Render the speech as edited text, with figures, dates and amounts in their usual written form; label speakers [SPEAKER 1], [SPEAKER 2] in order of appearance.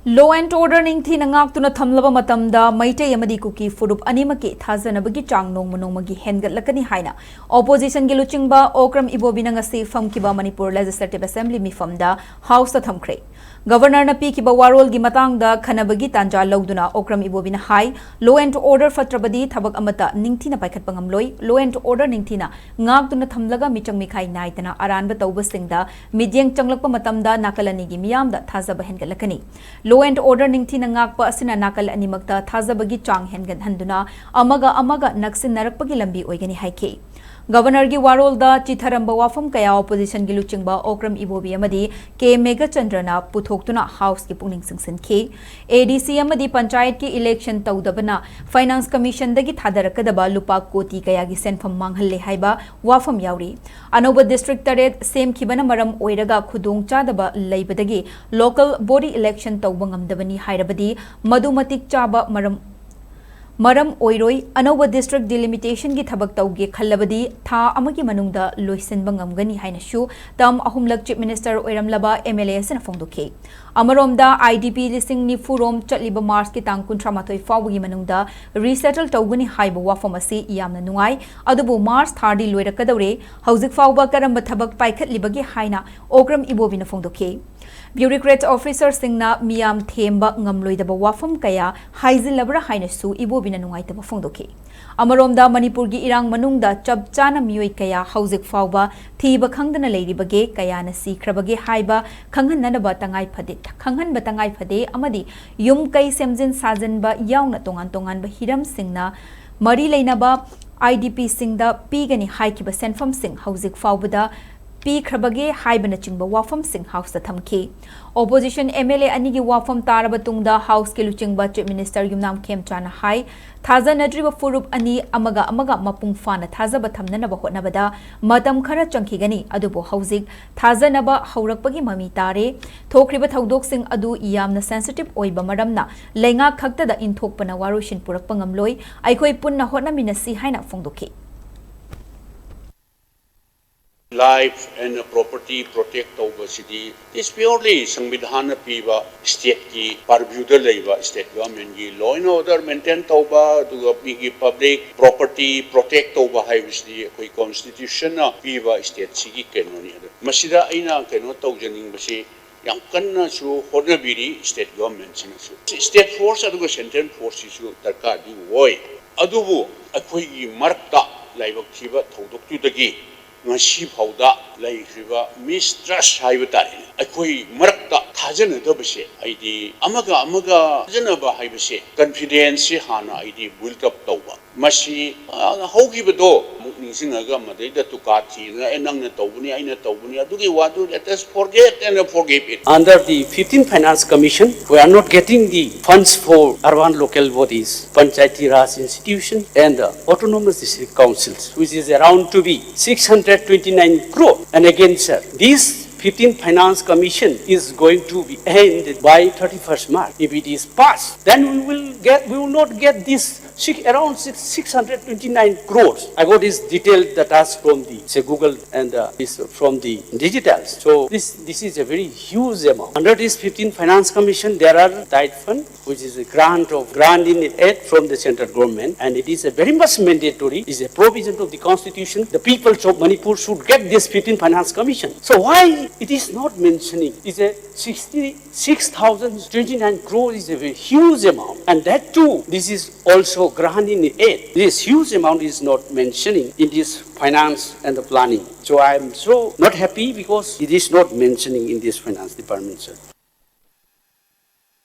[SPEAKER 1] Law and order Ningthina Ngaktuna Thamlaba Matamda Meitei amadi Kuki furup Animaki Thajanabagi Chang nongmagi Hengalakani haina opposition gi luchingba okram ibobina ngasi famkiba Manipur Legislative Assembly mifamda House thamkre Governor na pikiba warol gi matangda khanabagi tanja lawduna okram ibobina hai law and order fatrabadi thabak amata Ningthina paikhat pangamloi law and order Ningthina Ngaktuna Thamlaga michang mikhai naitana aranba tawbasingda midyeng changlakpa matamda nakalani gi miyamda thazaba Hengalakani Law and order Ningthina ngakpa asina nakal Animakta Thajanabagi Chang hengadhanduna amaga naksin narakpagi lambi oigani haike Governor gi warolda chitharamba wafam kaya opposition gi luchingba okram ibobi amadi ke mega chandrana puthoktuna house ki pungning singsinki ADC amadi panchayat ki election tawdabana finance commission dagi thadarakadaba lupa koti kaya gi senfam manghalle haiba wafam yauri anoba district taret sem khibana maram oiraga khudong chadaba leibadagi local body election tawbangamdabani hairabadi madumatik chaba Maram oiroi anoba district delimitation gi thabak tauge khallabadi tha amagi manungda loisenba ngamgani hainashu tam ahumlak chief minister oiramlaba MLA sena phongdokhe amaromda IDP listing ni furom chatliba mars ki tang 13 fawgi manungda resettle tawgani haiba wafam asi yamna nungai adubu mars thadi loirakadore hauzik fawba karamba thabak paikhat libagi haina okram ibobina phongdokhe Bureaucrat officer singna miyam themba ngamloidaba wafam kaya haizilabra hainasu ibobina nungaitaba phongdokhe amaromda Manipur gi irang manungda chabchana miyoi kaya hauzik fawba thiba khangdana leiribage kaya na sikrabage haiba khanghananaba tangai phade amadi yum kai semjin sajanba yauna tongan ba hiram singna mari leinaba IDP singda pigani haikiba senfam sing hauzik fawbada P. Krabage Haibana Chingba Wafam Singh House the Thamki. Opposition MLA Anigi Wafam Tarabatungda House Kiluchingba Chief Minister Yumnam Kem Chana Hai, Thajanadriba Furup Ani Amaga Mapung Fana Thazaba Thamnanaba Hotnabada, Matam Khara Chankigani, Adubo Housing, Thajanaba Haurakpagi Mami Tare, Thokriba Thaudok Singh Adu Yamna Sensitive Oiba Maramna, Lenga Kakta the Inthokpana Warushin Purakpangamloi, Aikoi Punna Hotnamina Si Haina Fongdoki.
[SPEAKER 2] Life and property protect over city is purely Sangvidhana Piva state ki purview labor state government ki law and order maintain toba to a public property protect over highway constitution Piva state sigi kenoni masida aina keno tawjaning basi yang kanna su honabiri state government sinasu state force adugo central force su darkar di woi adubu akhoi gi markta laibak thiba thodok tu dagi ngasi phauda laikriba mistrust haiba tare akhoi marakta thajanadabase aidi amaga thajanaba haibase confidence hana aidi build up tawba masi hogibado ningsingaga madaida tukati enangna tawbuni aina tawbuni adugi wadu let us forget and forgive it.
[SPEAKER 3] Under the 15th Finance Commission, we are not getting the funds for urban local bodies, Panchayati Raj institution and autonomous district councils, which is around to be 629 crore. And again, sir, this 15th Finance Commission is going to be ended by 31st March. If it is passed, then we will not get this around 629 crores. I got this detailed data from the Google and this from the digitals. So this is a very huge amount. Under this 15th Finance Commission, there are tied fund, which is a grant in aid from the central government, and it is a very much mandatory. Is a provision of the constitution. The people of Manipur should get this 15th Finance Commission. So why it is not mentioning? Is a 66,029 crores is a very huge amount, and that too, this is also grant in aid. This huge amount is not mentioning in this finance and the planning. So I am so not happy because it is not mentioning in this finance department, sir.